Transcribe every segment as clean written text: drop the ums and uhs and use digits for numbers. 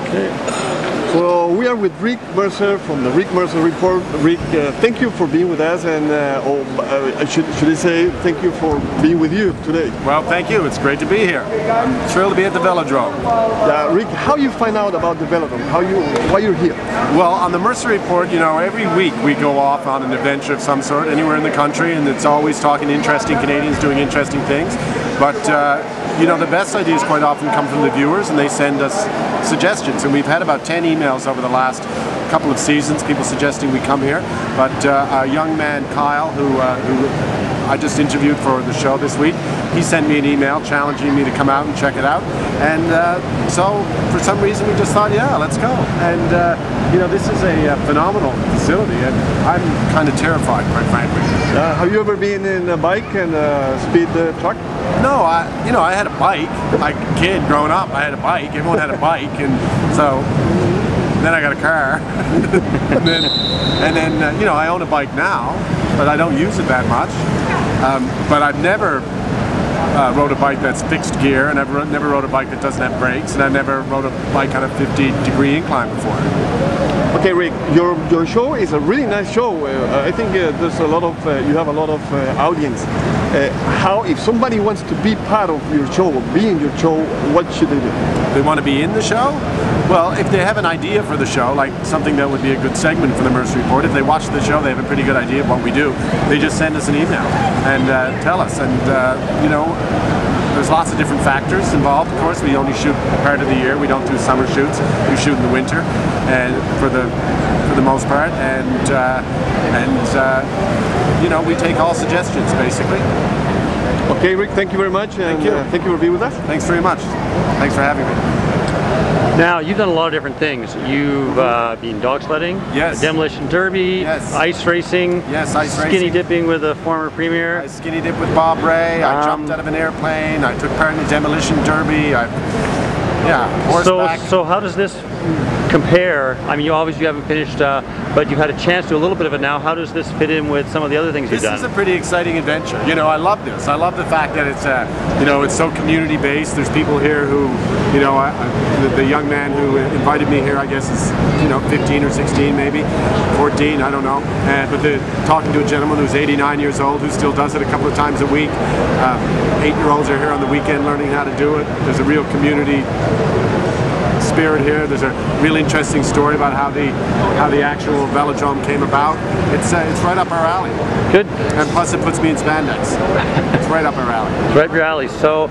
Okay. So we are with Rick Mercer from the Mercer Report. Rick, thank you for being with us, and should I say thank you for being with you today? Well, thank you. It's great to be here. I'm thrilled to be at the Velodrome. Rick, how you find out about the Velodrome? Why you're here? Well, on the Mercer Report, you know, every week we go off on an adventure of some sort anywhere in the country, and it's always talking to interesting Canadians doing interesting things. But you know, the best ideas quite often come from the viewers, and they send us suggestions. And we've had about 10 emails over the last couple of seasons, people suggesting we come here. But a young man, Kyle, who I just interviewed for the show this week, he sent me an email challenging me to come out and check it out. And so for some reason we just thought, yeah, let's go. And you know, this is a phenomenal facility, and I'm kind of terrified, quite frankly. Have you ever been in a bike and a speed truck? No, you know, I had a bike. Like a kid growing up, I had a bike. Everyone had a bike, and so then I got a car. and then you know, I own a bike now, but I don't use it that much. But I've never rode a bike that's fixed gear, and I've never rode a bike that doesn't have brakes, and I've never rode a bike on a 50-degree incline before. Okay, Rick, your show is a really nice show. I think there's a lot of you have a lot of audience. How, if somebody wants to be part of your show, be in your show, what should they do? They want to be in the show? Well, if they have an idea for the show, like something that would be a good segment for the Mercer Report, if they watch the show, they have a pretty good idea of what we do, they just send us an email and tell us. And you know, there's lots of different factors involved. Of course, we only shoot part of the year. We don't do summer shoots. We shoot in the winter, and for the most part. And you know, we take all suggestions basically. Okay, Rick, thank you very much. Thank you. Thank you for being with us. Thanks very much. Thanks for having me. Now, you've done a lot of different things. You've been dog sledding, yes, demolition derby, yes, ice racing, yes, ice skinny racing, dipping with a former premier. I skinny dipped with Bob Ray. I jumped out of an airplane. I took part in the demolition derby. Horseback. So how does this compare? I mean, you obviously haven't finished, but you've had a chance to do a little bit of it now. How does this fit in with some of the other things you've done? This is a pretty exciting adventure. You know, I love this. I love the fact that it's, you know, it's so community-based. There's people here who, you know, the young man who invited me here, I guess, is, you know, 15 or 16 maybe, 14, I don't know. But talking to a gentleman who's 89 years old who still does it a couple of times a week. 8-year-olds are here on the weekend learning how to do it. There's a real community spirit here. There's a really interesting story about how the actual velodrome came about. It's right up our alley. Good. And plus it puts me in spandex. It's right up our alley. It's right up your alley. So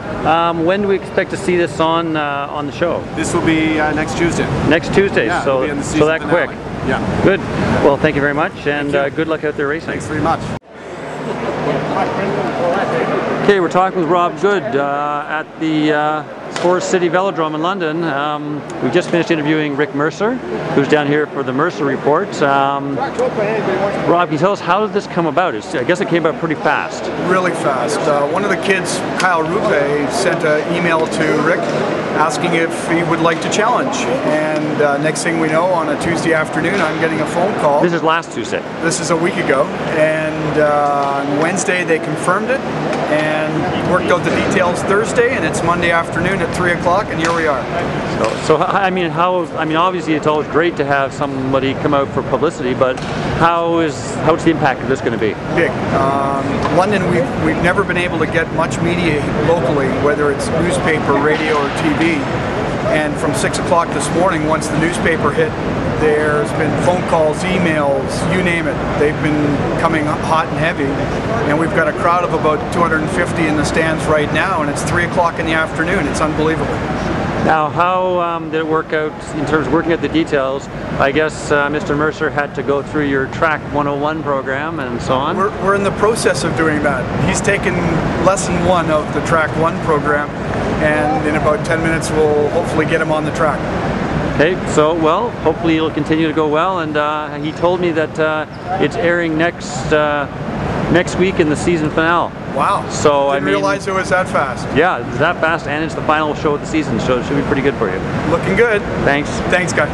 when do we expect to see this on the show? This will be next Tuesday. Next Tuesday. Yeah, so that finale. quick. Yeah. Good. Well, thank you very much, and good luck out there racing. Thanks very much. Okay, we're talking with Rob Good at the Forest City Velodrome in London. We just finished interviewing Rick Mercer, who's down here for the Mercer Report. Rob, can you tell us how did this come about? I guess it came about pretty fast. Really fast. One of the kids, Kyle Rupe, sent an email to Rick asking if he would like to challenge. And next thing we know, on a Tuesday afternoon, I'm getting a phone call. This is last Tuesday. This is a week ago. And on Wednesday, they confirmed it and worked out the details Thursday, and it's Monday afternoon at 3 o'clock, and here we are. So I mean, obviously it's always great to have somebody come out for publicity, but what's the impact of this going to be? Big. London, we've never been able to get much media locally, whether it's newspaper, radio, or TV. And from 6 o'clock this morning, once the newspaper hit, there's been phone calls, emails, you name it. They've been coming hot and heavy. And we've got a crowd of about 250 in the stands right now, and it's 3 o'clock in the afternoon. It's unbelievable. Now, how did it work out in terms of working out the details? I guess Mr. Mercer had to go through your Track 101 program and so on. We're in the process of doing that. He's taken lesson 1 of the Track 1 program, and in about 10 minutes we'll hopefully get him on the track. Okay, so well, hopefully it'll continue to go well, and he told me that it's airing next week in the season finale. Wow. So Didn't realize it was that fast. Yeah, it's that fast, and it's the final show of the season, so it should be pretty good for you. Looking good. Thanks. Thanks, guys.